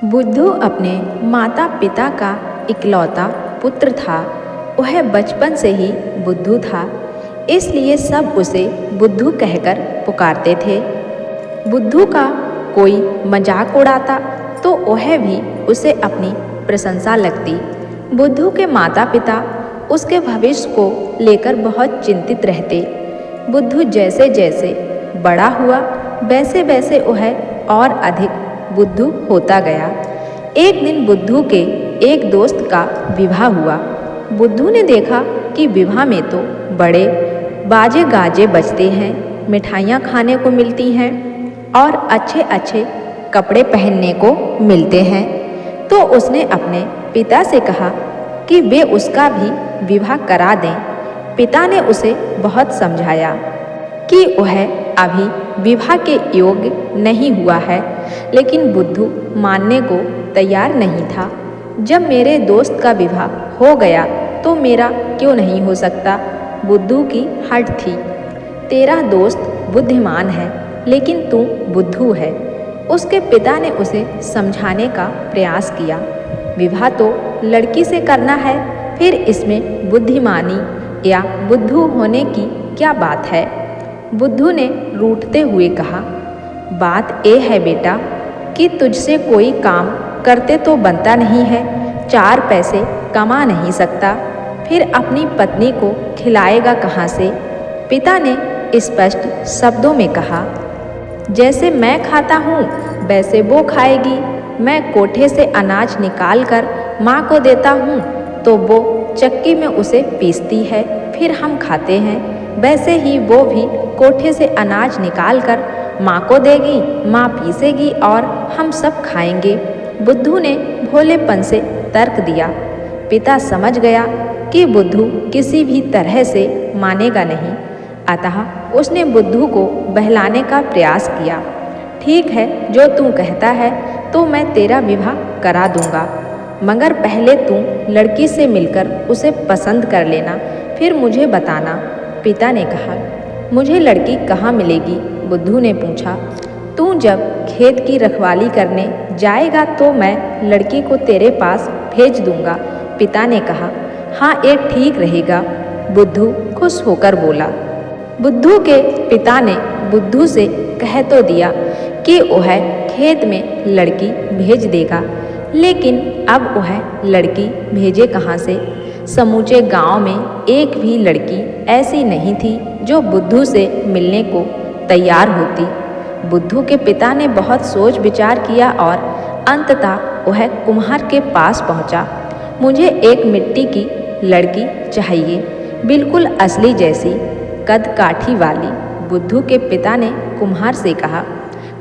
बुद्धू अपने माता पिता का इकलौता पुत्र था। वह बचपन से ही बुद्धू था, इसलिए सब उसे बुद्धू कहकर पुकारते थे। बुद्धू का कोई मजाक उड़ाता तो वह भी उसे अपनी प्रशंसा लगती। बुद्धू के माता पिता उसके भविष्य को लेकर बहुत चिंतित रहते। बुद्धू जैसे जैसे बड़ा हुआ वैसे वैसे वह और अधिक बुद्धू होता गया। एक दिन बुद्धू के एक दोस्त का विवाह हुआ। बुद्धू ने देखा कि विवाह में तो बड़े बाजे गाजे बजते हैं, मिठाइयाँ खाने को मिलती हैं और अच्छे अच्छे कपड़े पहनने को मिलते हैं। तो उसने अपने पिता से कहा कि वे उसका भी विवाह करा दें। पिता ने उसे बहुत समझाया कि वह अभी विवाह के योग्य नहीं हुआ है, लेकिन बुद्धू मानने को तैयार नहीं था। जब मेरे दोस्त का विवाह हो गया तो मेरा क्यों नहीं हो सकता, बुद्धू की हट थी। तेरा दोस्त बुद्धिमान है, लेकिन तू बुद्धू है। उसके पिता ने उसे समझाने का प्रयास किया। विवाह तो लड़की से करना है, फिर इसमें बुद्धिमानी या बुद्धू होने की क्या बात है। बुद्धू ने रूठते हुए कहा, बात ये है बेटा कि तुझसे कोई काम करते तो बनता नहीं है, 4 पैसे कमा नहीं सकता, फिर अपनी पत्नी को खिलाएगा कहाँ से। पिता ने स्पष्ट शब्दों में कहा, जैसे मैं खाता हूँ वैसे वो खाएगी। मैं कोठे से अनाज निकाल कर माँ को देता हूँ तो वो चक्की में उसे पीसती है, फिर हम खाते हैं। वैसे ही वो भी कोठे से अनाज निकाल कर माँ को देगी, माँ पीसेगी और हम सब खाएंगे। बुद्धू ने भोलेपन से तर्क दिया। पिता समझ गया कि बुद्धू किसी भी तरह से मानेगा नहीं, अतः उसने बुद्धू को बहलाने का प्रयास किया। ठीक है, जो तू कहता है तो मैं तेरा विवाह करा दूंगा, मगर पहले तू लड़की से मिलकर उसे पसंद कर लेना, फिर मुझे बताना। पिता ने कहा, मुझे लड़की कहाँ मिलेगी? बुद्धू ने पूछा। तू जब खेत की रखवाली करने जाएगा तो मैं लड़की को तेरे पास भेज दूंगा। पिता ने कहा, हाँ ये ठीक रहेगा। बुद्धू खुश होकर बोला। बुद्धू के पिता ने बुद्धू से कह तो दिया कि वह खेत में लड़की भेज देगा, लेकिन अब वह लड़की भेजे कहाँ से। समूचे गांव में एक भी लड़की ऐसी नहीं थी जो बुद्धू से मिलने को तैयार होती। बुद्धू के पिता ने बहुत सोच विचार किया और अंततः वह कुम्हार के पास पहुंचा। मुझे एक मिट्टी की लड़की चाहिए, बिल्कुल असली जैसी, कद काठी वाली। बुद्धू के पिता ने कुम्हार से कहा।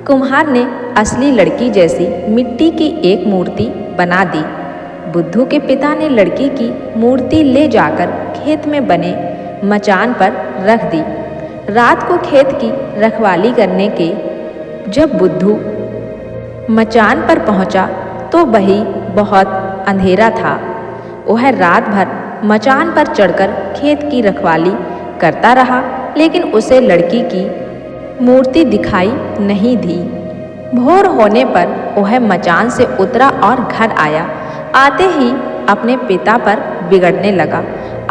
कुम्हार ने असली लड़की जैसी मिट्टी की एक मूर्ति बना दी। बुद्धू के पिता ने लड़की की मूर्ति ले जाकर खेत में बने मचान पर रख दी। रात को खेत की रखवाली करने के जब बुद्धू मचान पर पहुंचा तो वही बहुत अंधेरा था। वह रात भर मचान पर चढ़कर खेत की रखवाली करता रहा, लेकिन उसे लड़की की मूर्ति दिखाई नहीं दी। भोर होने पर वह मचान से उतरा और घर आया। आते ही अपने पिता पर बिगड़ने लगा।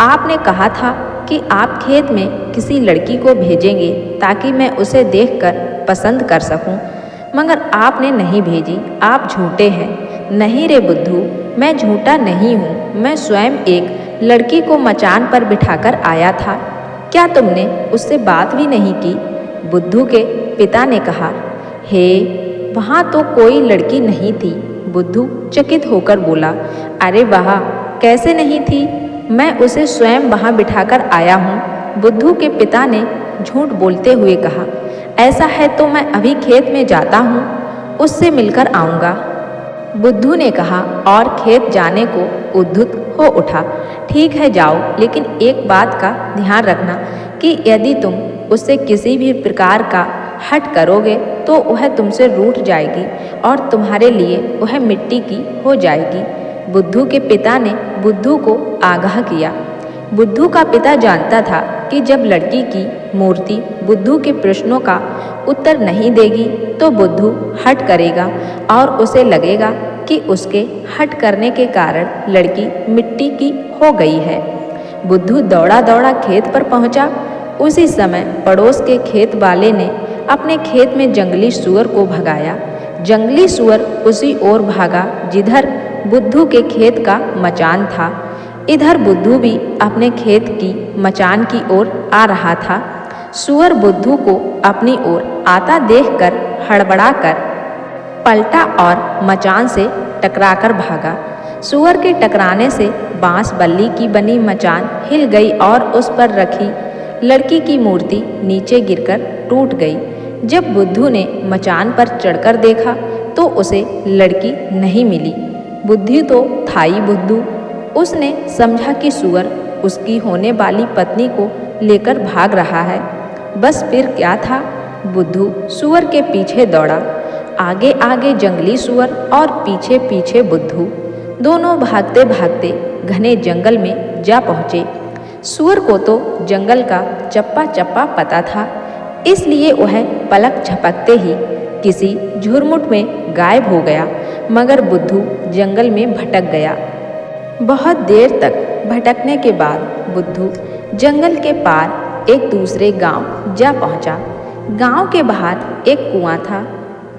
आपने कहा था कि आप खेत में किसी लड़की को भेजेंगे ताकि मैं उसे देखकर पसंद कर सकूं, मगर आपने नहीं भेजी। आप झूठे हैं। नहीं रे बुद्धू, मैं झूठा नहीं हूँ। मैं स्वयं एक लड़की को मचान पर बिठाकर आया था। क्या तुमने उससे बात भी नहीं की? बुद्धू के पिता ने कहा। हे, वहाँ तो कोई लड़की नहीं थी। बुद्धू चकित होकर बोला। अरे वाह, कैसे नहीं थी? मैं उसे स्वयं वहाँ बिठाकर आया हूँ। बुद्धू के पिता ने झूठ बोलते हुए कहा। ऐसा है तो मैं अभी खेत में जाता हूँ, उससे मिलकर आऊँगा। बुद्धू ने कहा और खेत जाने को उद्युक्त हो उठा। ठीक है, जाओ, लेकिन एक बात का ध्यान रखना कि यदि तुम उससे किसी भी प्रकार का हट करोगे तो वह तुमसे रूठ जाएगी और तुम्हारे लिए वह मिट्टी की हो जाएगी। बुद्धू के पिता ने बुद्धू को आगाह किया। बुद्धू का पिता जानता था कि जब लड़की की मूर्ति बुद्धू के प्रश्नों का उत्तर नहीं देगी तो बुद्धू हट करेगा और उसे लगेगा कि उसके हठ करने के कारण लड़की मिट्टी की हो गई है। बुद्धू दौड़ा दौड़ा खेत पर पहुंचा। उसी समय पड़ोस के खेत वाले ने अपने खेत में जंगली सूअर को भगाया। जंगली सूअर उसी ओर भागा जिधर बुद्धू के खेत का मचान था। इधर बुद्धू भी अपने खेत की मचान की ओर आ रहा था। सूअर बुद्धू को अपनी ओर आता देखकर हड़बड़ाकर पलटा और मचान से टकराकर भागा। सूअर के टकराने से बांस बल्ली की बनी मचान हिल गई और उस पर रखी लड़की की मूर्ति नीचे गिरकर टूट गई। जब बुद्धू ने मचान पर चढ़कर देखा तो उसे लड़की नहीं मिली। बुद्धू तो था ही बुद्धू। उसने समझा कि सूअर उसकी होने वाली पत्नी को लेकर भाग रहा है। बस फिर क्या था, बुद्धू सूअर के पीछे दौड़ा। आगे आगे जंगली सूअर और पीछे पीछे बुद्धू। दोनों भागते भागते घने जंगल में जा पहुँचे। सूअर को तो जंगल का चप्पा चप्पा पता था, इसलिए वह पलक झपकते ही किसी झुरमुट में गायब हो गया। मगर बुद्धू जंगल में भटक गया। बहुत देर तक भटकने के बाद बुद्धू जंगल के पार एक दूसरे गांव जा पहुंचा। गांव के बाहर एक कुआं था।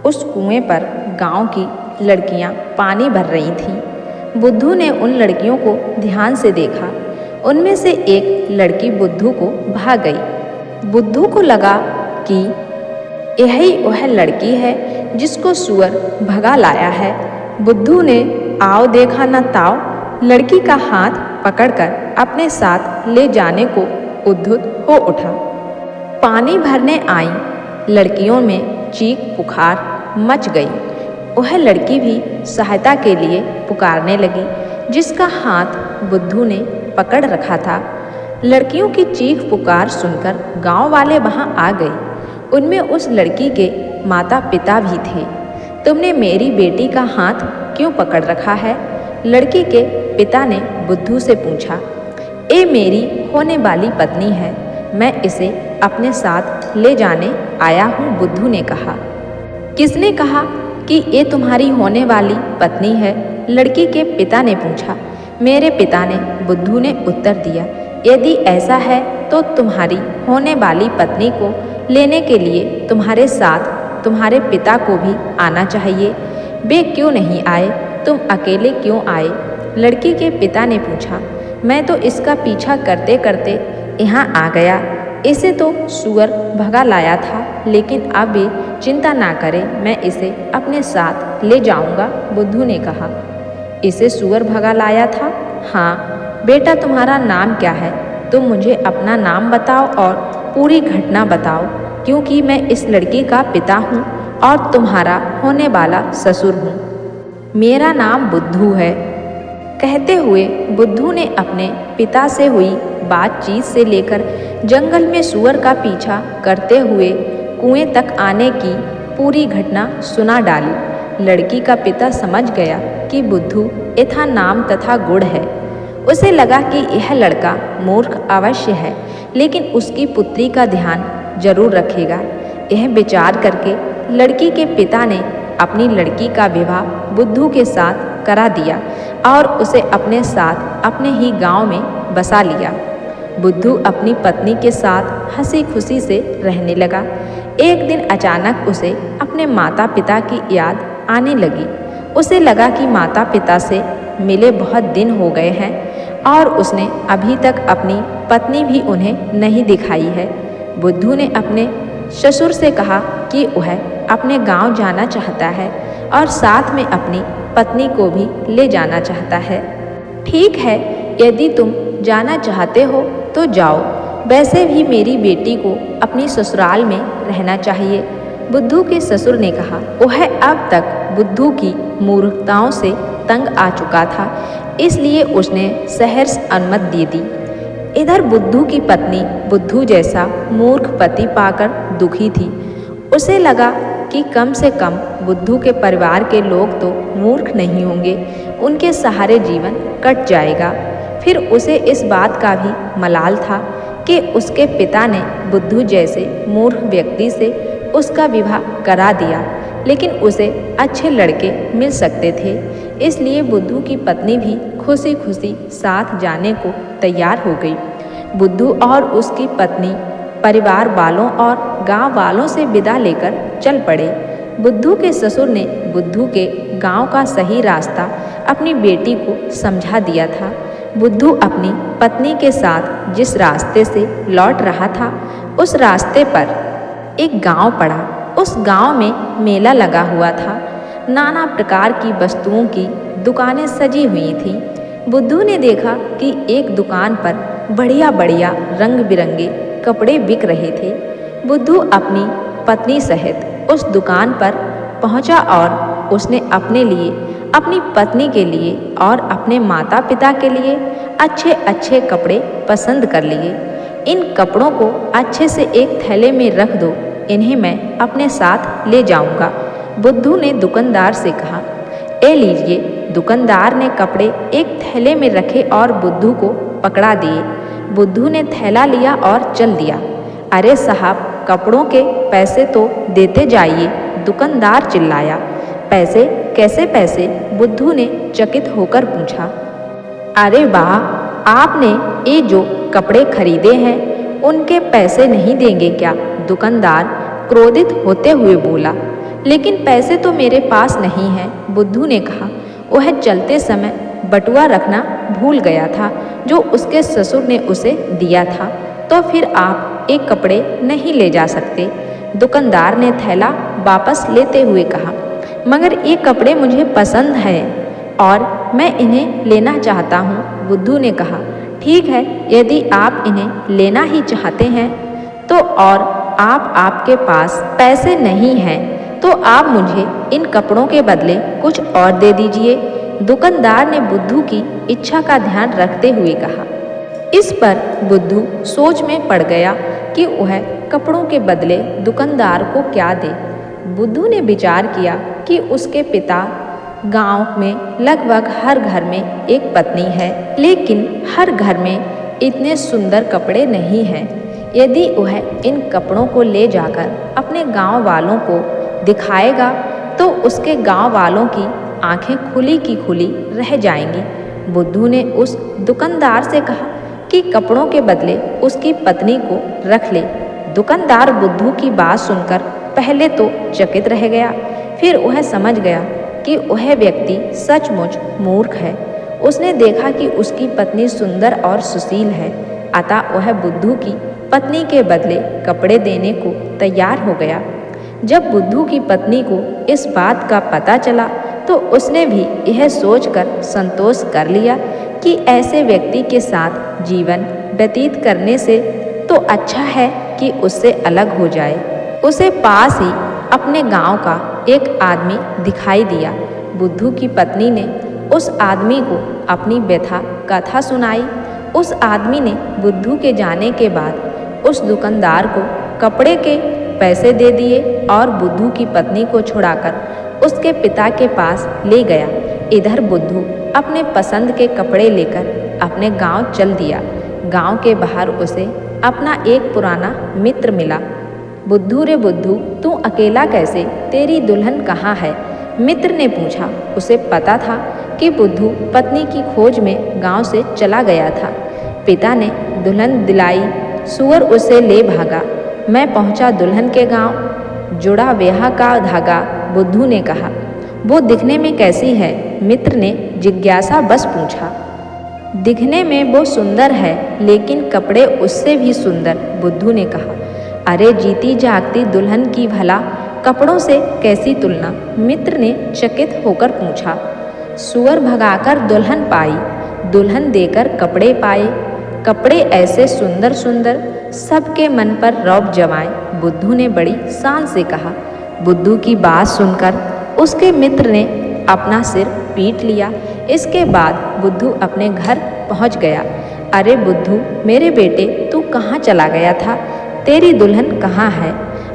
उस कुएं पर गांव की लड़कियां पानी भर रही थीं। बुद्धू ने उन लड़कियों को ध्यान से देखा। उनमें से एक लड़की बुद्धू को भाग गई। बुद्धू को लगा कि यही वह लड़की है जिसको सूअर भगा लाया है। बुद्धू ने आओ देखा न ताओ लड़की का हाथ पकड़कर अपने साथ ले जाने को उद्युत हो उठा। पानी भरने आई लड़कियों में चीख पुकार मच गई। वह लड़की भी सहायता के लिए पुकारने लगी, जिसका हाथ बुद्धू ने पकड़ रखा था। लड़कियों की चीख पुकार सुनकर गांव वाले वहां आ गए। उनमें उस लड़की के माता पिता भी थे। तुमने मेरी बेटी का हाथ क्यों पकड़ रखा है? लड़की के पिता ने बुद्धू से पूछा। ये मेरी होने वाली पत्नी है, मैं इसे अपने साथ ले जाने आया हूँ, बुद्धू ने कहा। किसने कहा कि ये तुम्हारी होने वाली पत्नी है? लड़की के पिता ने पूछा। मेरे पिता ने, बुद्धू ने उत्तर दिया। यदि ऐसा है तो तुम्हारी होने वाली पत्नी को लेने के लिए तुम्हारे साथ तुम्हारे पिता को भी आना चाहिए। वे क्यों नहीं आए? तुम अकेले क्यों आए? लड़की के पिता ने पूछा। मैं तो इसका पीछा करते करते यहाँ आ गया। इसे तो सूअर भगा लाया था, लेकिन अब वे चिंता ना करें, मैं इसे अपने साथ ले जाऊंगा, बुद्धू ने कहा। इसे सूअर भगा लाया था? हाँ। बेटा तुम्हारा नाम क्या है? तुम मुझे अपना नाम बताओ और पूरी घटना बताओ, क्योंकि मैं इस लड़की का पिता हूँ और तुम्हारा होने वाला ससुर हूँ। मेरा नाम बुद्धू है। कहते हुए बुद्धू ने अपने पिता से हुई बातचीत से लेकर जंगल में सूअर का पीछा करते हुए कुएं तक आने की पूरी घटना सुना डाली। लड़की का पिता समझ गया कि बुद्धू यथा नाम तथा गुण है। उसे लगा कि यह लड़का मूर्ख अवश्य है, लेकिन उसकी पुत्री का ध्यान जरूर रखेगा। यह विचार करके लड़की के पिता ने अपनी लड़की का विवाह बुद्धू के साथ करा दिया और उसे अपने साथ अपने ही गांव में बसा लिया। बुद्धू अपनी पत्नी के साथ हंसी खुशी से रहने लगा। एक दिन अचानक उसे अपने माता पिता की याद आने लगी। उसे लगा कि माता पिता से मिले बहुत दिन हो गए हैं और उसने अभी तक अपनी पत्नी भी उन्हें नहीं दिखाई है। बुद्धू ने अपने ससुर से कहा कि वह अपने गांव जाना चाहता है और साथ में अपनी पत्नी को भी ले जाना चाहता है। ठीक है, यदि तुम जाना चाहते हो तो जाओ, वैसे भी मेरी बेटी को अपनी ससुराल में रहना चाहिए, बुद्धू के ससुर ने कहा। वह अब तक बुद्धू की मूर्खताओं से तंग आ चुका था, इसलिए उसने सहर्ष अनुमति दे दी। इधर बुद्धू की पत्नी बुद्धू जैसा मूर्ख पति पाकर दुखी थी। उसे लगा कि कम से कम बुद्धू के परिवार के लोग तो मूर्ख नहीं होंगे, उनके सहारे जीवन कट जाएगा। फिर उसे इस बात का भी मलाल था कि उसके पिता ने बुद्धू जैसे मूर्ख व्यक्ति से उसका विवाह करा दिया। लेकिन उसे अच्छे लड़के मिल सकते थे, इसलिए बुद्धू की पत्नी भी खुशी खुशी साथ जाने को तैयार हो गई। बुद्धू और उसकी पत्नी परिवार वालों और गांव वालों से विदा लेकर चल पड़े। बुद्धू के ससुर ने बुद्धू के गांव का सही रास्ता अपनी बेटी को समझा दिया था। बुद्धू अपनी पत्नी के साथ जिस रास्ते से लौट रहा था, उस रास्ते पर एक गांव पड़ा। उस गांव में मेला लगा हुआ था। नाना प्रकार की वस्तुओं की दुकानें सजी हुई थीं। बुद्धू ने देखा कि एक दुकान पर बढ़िया बढ़िया रंग बिरंगे कपड़े बिक रहे थे। बुद्धू अपनी पत्नी सहित उस दुकान पर पहुंचा और उसने अपने लिए, अपनी पत्नी के लिए और अपने माता पिता के लिए अच्छे अच्छे कपड़े पसंद कर लिए। इन कपड़ों को अच्छे से एक थैले में रख दो, इन्हें मैं अपने साथ ले जाऊंगा, बुद्धू ने दुकानदार से कहा। ए लीजिए, दुकानदार ने कपड़े एक थैले में रखे और बुद्धू को पकड़ा दिए। बुद्धू ने थैला लिया और चल दिया। अरे साहब, कपड़ों के पैसे तो देते जाइए, दुकानदार चिल्लाया। पैसे? कैसे पैसे? बुद्धू ने चकित होकर पूछा। अरे वाह, आपने ये जो कपड़े खरीदे हैं उनके पैसे नहीं देंगे क्या? दुकानदार क्रोधित होते हुए बोला। लेकिन पैसे तो मेरे पास नहीं हैं, बुद्धू ने कहा। वह चलते समय बटुआ रखना भूल गया था जो उसके ससुर ने उसे दिया था। तो फिर आप एक कपड़े नहीं ले जा सकते, दुकानदार ने थैला वापस लेते हुए कहा। मगर ये कपड़े मुझे पसंद हैं और मैं इन्हें लेना चाहता हूँ, बुद्धू ने कहा। ठीक है, यदि आप इन्हें लेना ही चाहते हैं तो, और आपके पास पैसे नहीं हैं तो आप मुझे इन कपड़ों के बदले कुछ और दे दीजिए, दुकानदार ने बुद्धू की इच्छा का ध्यान रखते हुए कहा। इस पर बुद्धू सोच में पड़ गया कि वह कपड़ों के बदले दुकानदार को क्या दे। बुद्धू ने विचार किया कि उसके पिता गांव में लगभग हर घर में एक पत्नी है, लेकिन हर घर में इतने सुंदर कपड़े नहीं हैं। यदि वह इन कपड़ों को ले जाकर अपने गांव वालों को दिखाएगा तो उसके गांव वालों की आंखें खुली की खुली रह जाएंगी। बुद्धू ने उस दुकानदार से कहा कि कपड़ों के बदले उसकी पत्नी को रख ले। दुकानदार बुद्धू की बात सुनकर पहले तो चकित रह गया, फिर वह समझ गया कि वह व्यक्ति सचमुच मूर्ख है। उसने देखा कि उसकी पत्नी सुंदर और सुशील है, अतः वह बुद्धू की पत्नी के बदले कपड़े देने को तैयार हो गया। जब बुद्धू की पत्नी को इस बात का पता चला तो उसने भी यह सोचकर संतोष कर लिया कि ऐसे व्यक्ति के साथ जीवन व्यतीत करने से तो अच्छा है कि उससे अलग हो जाए। उसे पास ही अपने गांव का एक आदमी दिखाई दिया। बुद्धू की पत्नी ने उस आदमी को अपनी व्यथा कथा सुनाई। उस आदमी ने बुद्धू के जाने के बाद उस दुकानदार को कपड़े के पैसे दे दिए और बुद्धू की पत्नी को छुड़ाकर उसके पिता के पास ले गया। इधर बुद्धू अपने पसंद के कपड़े लेकर अपने गांव चल दिया। गांव के बाहर उसे अपना एक पुराना मित्र मिला। बुद्धू रे बुद्धू, तू अकेला कैसे? तेरी दुल्हन कहाँ है? मित्र ने पूछा। उसे पता था कि बुद्धू पत्नी की खोज में गांव से चला गया था। पिता ने दुल्हन दिलाई, सूअर उसे ले भागा। मैं पहुंचा दुल्हन के गांव, जुड़ा ब्याह का धागा, बुद्धू ने कहा। वो दिखने में कैसी है? मित्र ने जिज्ञासा बस पूछा। दिखने में वो सुंदर है, लेकिन कपड़े उससे भी सुंदर, बुद्धू ने कहा। अरे जीती जागती दुल्हन की भला कपड़ों से कैसी तुलना? मित्र ने चकित होकर पूछा। सूअर भगाकर दुल्हन पाई, दुल्हन देकर कपड़े पाए, कपड़े ऐसे सुंदर सुंदर सबके मन पर रौब जमाए, बुद्धू ने बड़ी शान से कहा। बुद्धू की बात सुनकर उसके मित्र ने अपना सिर पीट लिया। इसके बाद बुद्धू अपने घर पहुंच गया। अरे बुद्धू, मेरे बेटे, तू कहाँ चला गया था? तेरी दुल्हन कहाँ है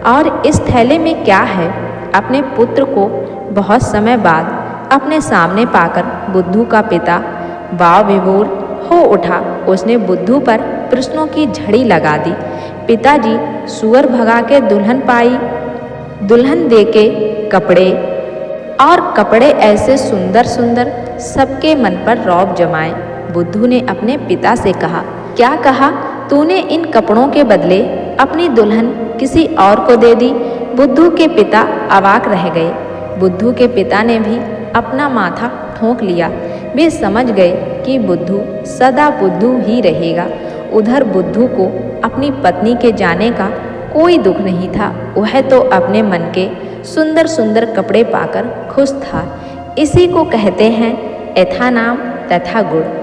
और इस थैले में क्या है? अपने पुत्र को बहुत समय बाद अपने सामने पाकर बुद्धू का पिता वाव विभोर हो उठा। उसने बुद्धू पर प्रश्नों की झड़ी लगा दी। पिताजी, सूअर भगा के दुल्हन पाई, दुल्हन देके कपड़े, और कपड़े ऐसे सुंदर सुंदर सबके मन पर रौब जमाए। बुद्धू ने अपने पिता से कहा, क्या कहा तूने? इन कपड़ों के बदले अपनी दुल्हन किसी और को दे दी? बुद्धू के पिता अवाक रह गए। बुद्धू के पिता ने भी अपना माथा ठोंक लिया। वे समझ गए कि बुद्धू सदा बुद्धू ही रहेगा। उधर बुद्धू को अपनी पत्नी के जाने का कोई दुख नहीं था। वह तो अपने मन के सुंदर सुंदर कपड़े पाकर खुश था। इसी को कहते हैं यथा नाम तथा गुण।